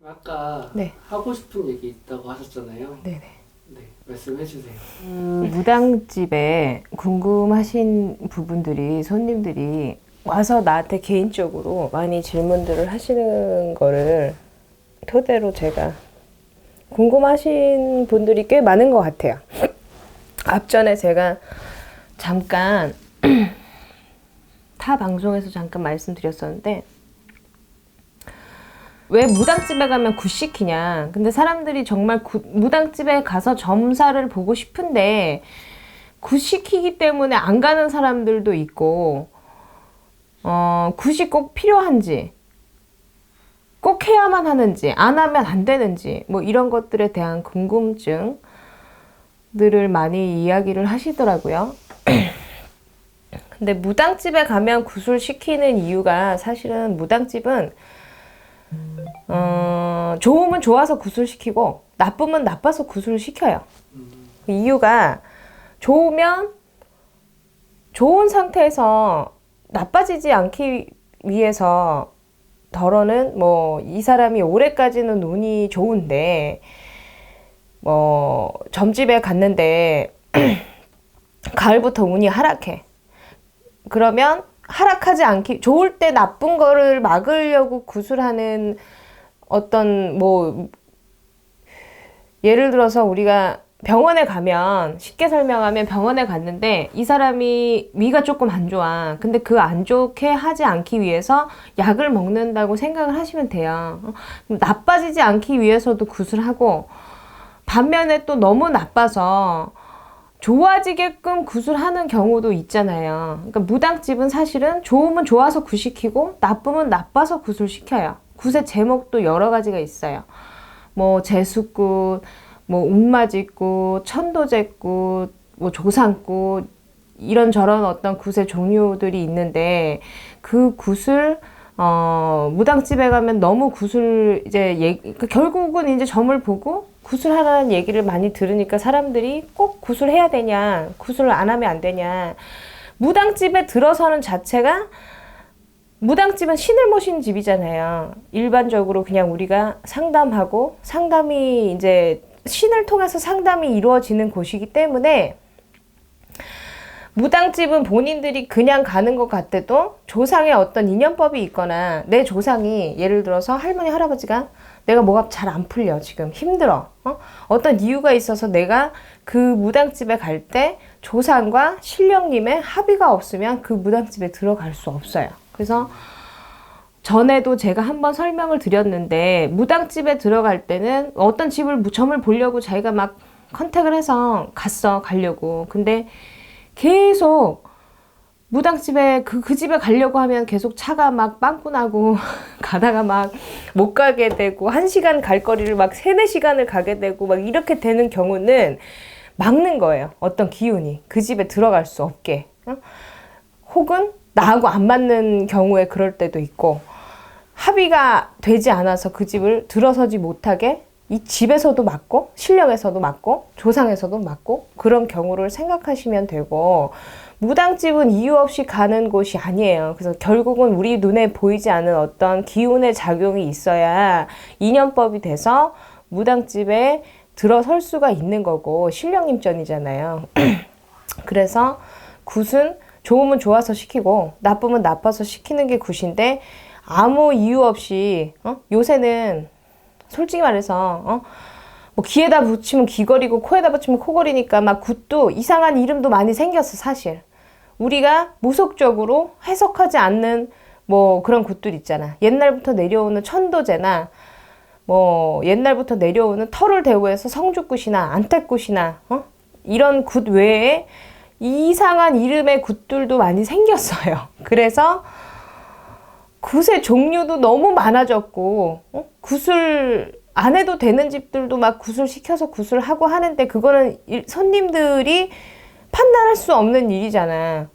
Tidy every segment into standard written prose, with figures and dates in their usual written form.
아까 네. 하고 싶은 얘기 있다고 하셨잖아요. 네네. 네, 말씀해 주세요. 무당집에 궁금하신 부분들이 손님들이 와서 나한테 개인적으로 많이 질문들을 하시는 거를 토대로 제가 궁금하신 분들이 꽤 많은 것 같아요. 앞전에 제가 잠깐 타 방송에서 잠깐 말씀드렸었는데 왜 무당집에 가면 굿시키냐. 근데 사람들이 정말 무당집에 가서 점사를 보고 싶은데 굿시키기 때문에 안 가는 사람들도 있고 굿이 꼭 필요한지 꼭 해야만 하는지 안 하면 안 되는지 뭐 이런 것들에 대한 궁금증들을 많이 이야기를 하시더라고요. 근데 무당집에 가면 굿을 시키는 이유가 사실은 무당집은 좋으면 좋아서 굿을 시키고 나쁘면 나빠서 굿을 시켜요. 그 이유가 좋으면 좋은 상태에서 나빠지지 않기 위해서 덜어는 뭐 이 사람이 올해까지는 운이 좋은데 뭐 점집에 갔는데 가을부터 운이 하락해. 그러면 하락하지 않기 좋을 때 나쁜 거를 막으려고 구술하는 어떤 뭐 예를 들어서 우리가 병원에 가면 쉽게 설명하면 병원에 갔는데 이 사람이 위가 조금 안 좋아. 근데 그 안 좋게 하지 않기 위해서 약을 먹는다고 생각을 하시면 돼요. 나빠지지 않기 위해서도 구술하고 반면에 또 너무 나빠서 좋아지게끔 구술하는 경우도 있잖아요. 그러니까 무당집은 사실은 좋으면 좋아서 굿시키고 나쁘면 나빠서 굿을 시켜요. 굿의 제목도 여러 가지가 있어요. 뭐 재수굿, 뭐 운맞이굿, 천도제굿, 뭐 조상굿 이런저런 어떤 굿의 종류들이 있는데 그 굿을 무당집에 가면 너무 굿을 이제 결국은 이제 점을 보고 굿을 하라는 얘기를 많이 들으니까 사람들이 꼭 굿을 해야 되냐, 굿을 안 하면 안 되냐. 무당집에 들어서는 자체가 무당집은 신을 모신 집이잖아요. 일반적으로 그냥 우리가 상담하고 상담이 이제 신을 통해서 상담이 이루어지는 곳이기 때문에 무당집은 본인들이 그냥 가는 것 같아도 조상의 어떤 인연법이 있거나 내 조상이 예를 들어서 할머니 할아버지가 내가 뭐가 잘 안 풀려 지금 힘들어 어떤 이유가 있어서 내가 그 무당집에 갈 때 조상과 신령님의 합의가 없으면 그 무당집에 들어갈 수 없어요. 그래서 전에도 제가 한번 설명을 드렸는데 무당집에 들어갈 때는 어떤 점을 보려고 자기가 막 컨택을 해서 가려고. 근데 계속 무당집에 그 집에 가려고 하면 계속 차가 막 빵꾸 나고 가다가 막 못 가게 되고 1시간 갈 거리를 막 3, 4시간을 가게 되고 막 이렇게 되는 경우는 막는 거예요. 어떤 기운이 그 집에 들어갈 수 없게. 혹은 나하고 안 맞는 경우에 그럴 때도 있고 합의가 되지 않아서 그 집을 들어서지 못하게 이 집에서도 맞고 신령에서도 맞고 조상에서도 맞고 그런 경우를 생각하시면 되고 무당집은 이유 없이 가는 곳이 아니에요. 그래서 결국은 우리 눈에 보이지 않는 어떤 기운의 작용이 있어야 인연법이 돼서 무당집에 들어설 수가 있는 거고 신령님전이잖아요. 그래서 굿은 좋으면 좋아서 시키고 나쁘면 나빠서 시키는 게 굿인데 아무 이유 없이 요새는 솔직히 말해서 뭐 귀에다 붙이면 귀걸이고 코에다 붙이면 코걸이니까 막 굿도 이상한 이름도 많이 생겼어 사실. 우리가 무속적으로 해석하지 않는 뭐 그런 굿들 있잖아. 옛날부터 내려오는 천도제나 뭐 옛날부터 내려오는 털을 대우해서 성주굿이나 안택굿이나 이런 굿 외에 이상한 이름의 굿들도 많이 생겼어요. 그래서 굿의 종류도 너무 많아졌고 굿을 안 해도 되는 집들도 막 굿을 시켜서 굿을 하고 하는데 그거는 손님들이 판단할 수 없는 일이잖아.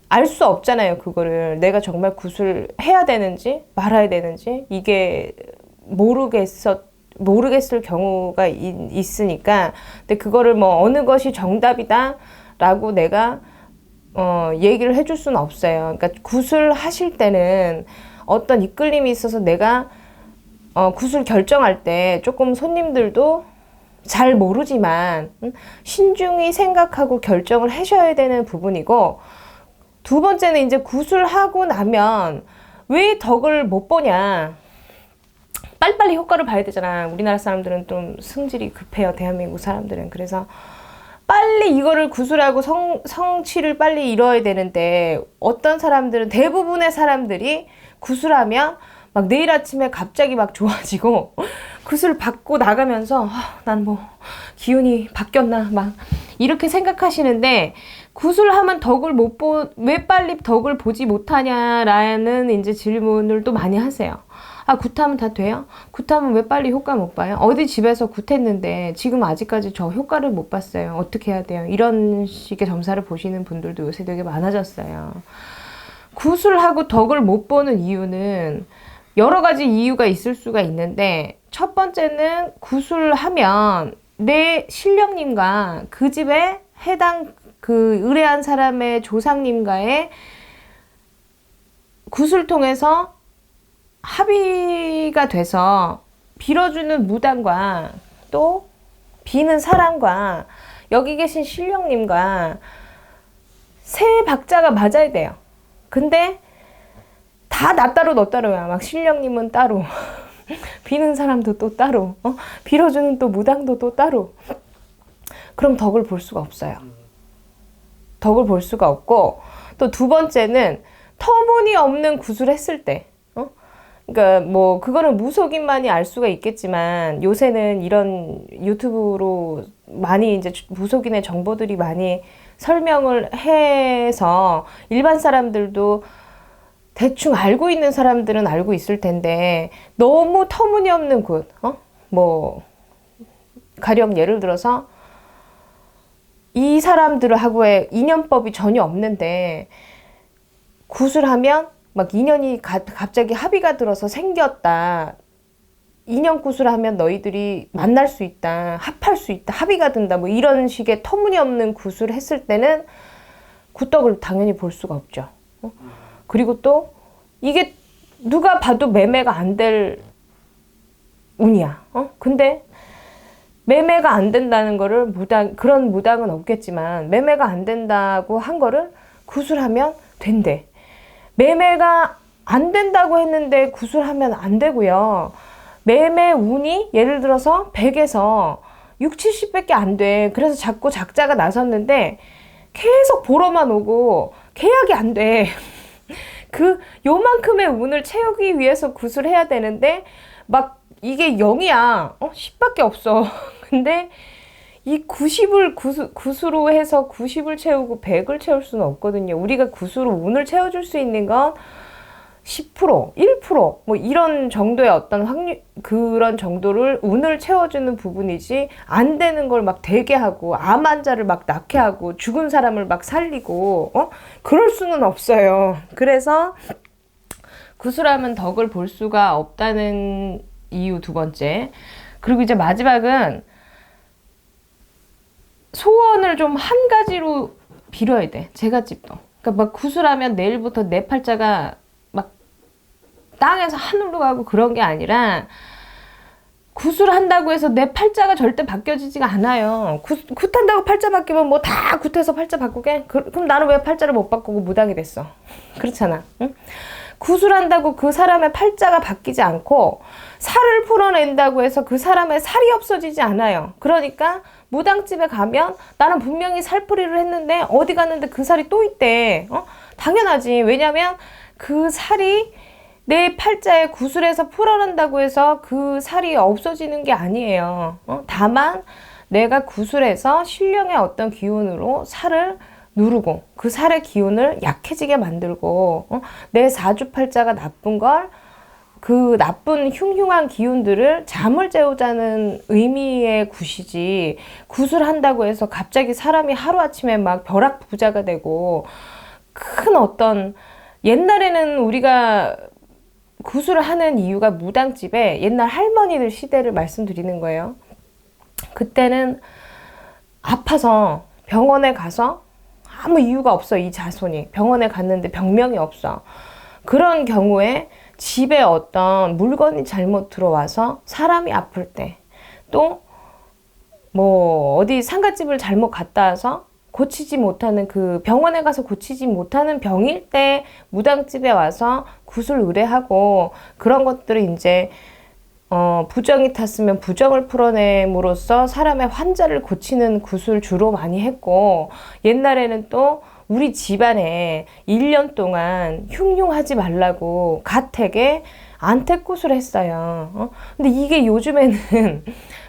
알 수 없잖아요. 그거를 내가 정말 굿을 해야 되는지 말아야 되는지 이게 모르겠을 경우가 있으니까. 근데 그거를 뭐 어느 것이 정답이다 라고 내가 얘기를 해줄 수는 없어요. 그러니까 굿을 하실 때는 어떤 이끌림이 있어서 내가 구술 결정할 때 조금 손님들도 잘 모르지만 신중히 생각하고 결정을 하셔야 되는 부분이고, 두 번째는 이제 구술하고 나면 왜 덕을 못 보냐. 빨리빨리 효과를 봐야 되잖아. 우리나라 사람들은 좀 승질이 급해요. 대한민국 사람들은. 그래서 빨리 이거를 구술하고 성취를 빨리 이뤄야 되는데, 어떤 사람들은, 대부분의 사람들이 구술하면 막 내일 아침에 갑자기 막 좋아지고 구슬 받고 나가면서 난 뭐 기운이 바뀌었나 막 이렇게 생각하시는데, 구슬하면 왜 빨리 덕을 보지 못하냐라는 이제 질문을 또 많이 하세요. 굿하면 다 돼요? 굿하면 왜 빨리 효과 못 봐요? 어디 집에서 굿했는데 지금 아직까지 저 효과를 못 봤어요. 어떻게 해야 돼요? 이런 식의 점사를 보시는 분들도 요새 되게 많아졌어요. 구술하고 덕을 못 보는 이유는 여러 가지 이유가 있을 수가 있는데, 첫 번째는 구술하면 내 신령님과 그 집에 해당 그 의뢰한 사람의 조상님과의 구술 통해서 합의가 돼서 빌어주는 무당과 또 비는 사람과 여기 계신 신령님과 세 박자가 맞아야 돼요. 근데 다 나 따로 너 따로야. 막 신령님은 따로 비는 사람도 또 따로 빌어주는 또 무당도 또 따로. 그럼 덕을 볼 수가 없어요. 덕을 볼 수가 없고, 또 두 번째는 터무니없는 구술했을 때, 그러니까 뭐 그거는 무속인만이 알 수가 있겠지만, 요새는 이런 유튜브로 많이 이제 무속인의 정보들이 많이 설명을 해서 일반 사람들도 대충 알고 있는 사람들은 알고 있을 텐데, 너무 터무니없는 곳, 뭐 가령 예를 들어서 이 사람들하고의 인연법이 전혀 없는데 구술하면 막 인연이 갑자기 합의가 들어서 생겼다. 인연 구술하면 너희들이 만날 수 있다. 합할 수 있다. 합의가 든다. 뭐 이런 식의 터무니없는 구술을 했을 때는 굿덕을 당연히 볼 수가 없죠. 그리고 또 이게 누가 봐도 매매가 안 될 운이야. 근데 매매가 안 된다는 거를 그런 무당은 없겠지만, 매매가 안 된다고 한 거를 구술하면 된대. 매매가 안 된다고 했는데 구술하면 안 되고요. 매매 운이 예를 들어서 100에서 6, 70밖에 안 돼. 그래서 자꾸 작자가 나섰는데 계속 보러만 오고 계약이 안 돼. 요만큼의 운을 채우기 위해서 구술해야 되는데 막 이게 0이야. 10밖에 없어. 근데 이 90을 구수로 해서 90을 채우고 100을 채울 수는 없거든요. 우리가 구수로 운을 채워줄 수 있는 건 10%, 1%, 뭐 이런 정도의 어떤 그런 정도를 운을 채워주는 부분이지, 안 되는 걸 막 되게 하고, 암 환자를 막 낫게 하고, 죽은 사람을 막 살리고, 그럴 수는 없어요. 그래서 구술하면 덕을 볼 수가 없다는 이유 두 번째. 그리고 이제 마지막은 소원을 좀 한 가지로 빌어야 돼. 제갓집도. 그러니까 막 구술하면 내일부터 내 팔자가 막 땅에서 하늘로 가고 그런 게 아니라, 구술한다고 해서 내 팔자가 절대 바뀌어지지가 않아요. 굿한다고 팔자 바뀌면 뭐 다 굿해서 팔자 바꾸게? 그럼 나는 왜 팔자를 못 바꾸고 무당이 됐어? 그렇잖아. 응? 구술한다고 그 사람의 팔자가 바뀌지 않고, 살을 풀어낸다고 해서 그 사람의 살이 없어지지 않아요. 그러니까 무당집에 가면 나는 분명히 살풀이를 했는데 어디 갔는데 그 살이 또 있대. 당연하지. 왜냐면 그 살이 내 팔자에 구술해서 풀어낸다고 해서 그 살이 없어지는 게 아니에요. 다만 내가 구술해서 신령의 어떤 기운으로 살을 누르고 그 살의 기운을 약해지게 만들고, 내 사주팔자가 나쁜 걸, 그 나쁜 흉흉한 기운들을 잠을 재우자는 의미의 굿이지, 구술한다고 해서 갑자기 사람이 하루아침에 막 벼락부자가 되고 큰 어떤, 옛날에는 우리가 구술을 하는 이유가 무당집에, 옛날 할머니들 시대를 말씀드리는 거예요. 그때는 아파서 병원에 가서 아무 이유가 없어. 이 자손이 병원에 갔는데 병명이 없어. 그런 경우에 집에 어떤 물건이 잘못 들어와서 사람이 아플 때, 또 뭐 어디 상갓집을 잘못 갔다 와서 고치지 못하는, 그 병원에 가서 고치지 못하는 병일 때 무당집에 와서 굿을 의뢰하고, 그런 것들을 이제 부정이 탔으면 부정을 풀어냄으로써 사람의 환자를 고치는 굿을 주로 많이 했고, 옛날에는 또 우리 집안에 1년 동안 흉흉하지 말라고 가택에 안택굿을 했어요. 근데 이게 요즘에는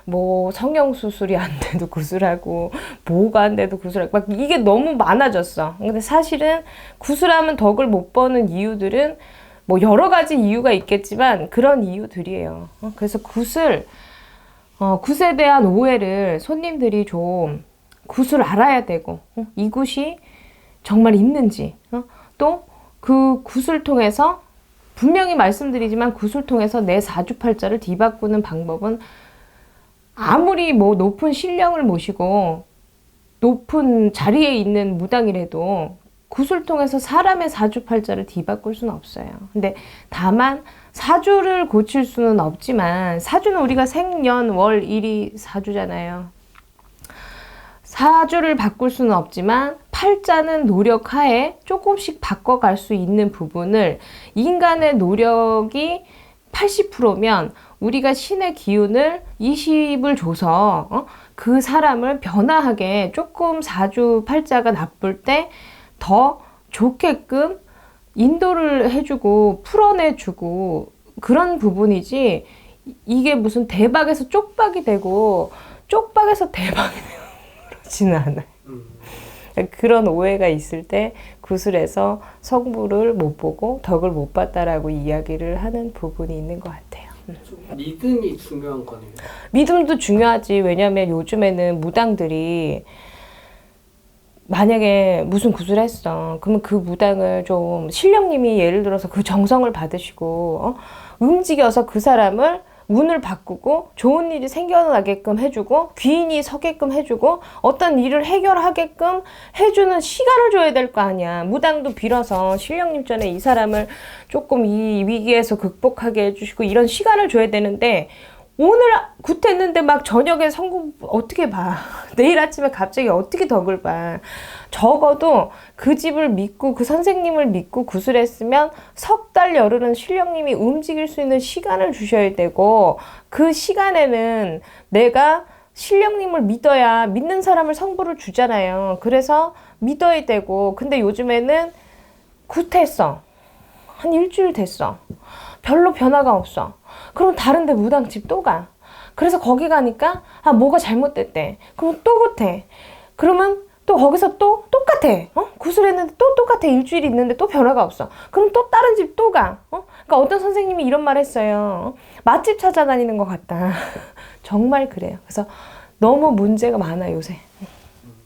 뭐 성형수술이 안 돼도 굿을 하고, 뭐가 안 돼도 굿을 하고, 막 이게 너무 많아졌어. 근데 사실은 굿을 하면 덕을 못 버는 이유들은 뭐 여러 가지 이유가 있겠지만 그런 이유들이에요. 그래서 굿에 대한 오해를 손님들이 좀 굿을 알아야 되고, 이 굿이 정말 있는지, 또 그 굿을 통해서 분명히 말씀드리지만, 굿을 통해서 내 사주팔자를 뒤바꾸는 방법은 아무리 뭐 높은 신령을 모시고 높은 자리에 있는 무당이라도 굿을 통해서 사람의 사주팔자를 뒤바꿀 수는 없어요. 근데 다만 사주를 고칠 수는 없지만, 사주는 우리가 생년 월 일이 사주잖아요. 사주를 바꿀 수는 없지만 팔자는 노력하에 조금씩 바꿔갈 수 있는 부분을, 인간의 노력이 80%면 우리가 신의 기운을 20을 줘서 그 사람을 변화하게, 조금 사주 팔자가 나쁠 때 더 좋게끔 인도를 해주고 풀어내주고, 그런 부분이지, 이게 무슨 대박에서 쪽박이 되고 쪽박에서 대박이 되고 그러지는 않아요. 그런 오해가 있을 때 구슬에서 성부를 못 보고 덕을 못 봤다라고 이야기를 하는 부분이 있는 것 같아요. 좀 믿음이 중요한 거네요. 믿음도 중요하지. 왜냐하면 요즘에는 무당들이 만약에 무슨 구슬 했어. 그러면 그 무당을 좀, 신령님이 예를 들어서 그 정성을 받으시고 움직여서 그 사람을 운을 바꾸고 좋은 일이 생겨나게끔 해주고, 귀인이 서게끔 해주고, 어떤 일을 해결하게끔 해주는 시간을 줘야 될 거 아니야. 무당도 빌어서 신령님 전에 이 사람을 조금 이 위기에서 극복하게 해주시고, 이런 시간을 줘야 되는데, 오늘 굿했는데 막 저녁에 성공 어떻게 봐. 내일 아침에 갑자기 어떻게 덕을 봐. 적어도 그 집을 믿고 그 선생님을 믿고 굿을 했으면 석 달 열흘은 신령님이 움직일 수 있는 시간을 주셔야 되고, 그 시간에는 내가 신령님을 믿어야, 믿는 사람을 성부를 주잖아요. 그래서 믿어야 되고, 근데 요즘에는 굿했어. 한 일주일 됐어. 별로 변화가 없어. 그럼 다른 데 무당집 또 가. 그래서 거기 가니까 뭐가 잘못됐대. 그럼 또 굿해. 그러면 또 거기서 또 똑같아. 굿을 했는데 또 똑같아. 일주일 있는데 또 변화가 없어. 그럼 또 다른 집 또 가. 그러니까 어떤 선생님이 이런 말 했어요. 맛집 찾아다니는 것 같다. 정말 그래요. 그래서 너무 문제가 많아 요새.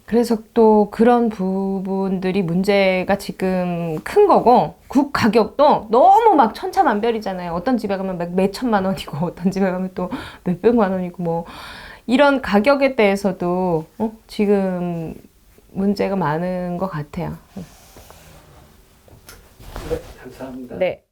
그래서 또 그런 부분들이 문제가 지금 큰 거고, 국 가격도 너무 막 천차만별이잖아요. 어떤 집에 가면 막 몇천만 원이고, 어떤 집에 가면 또 몇백만 원이고, 뭐 이런 가격에 대해서도 지금 문제가 많은 것 같아요. 네, 감사합니다. 네.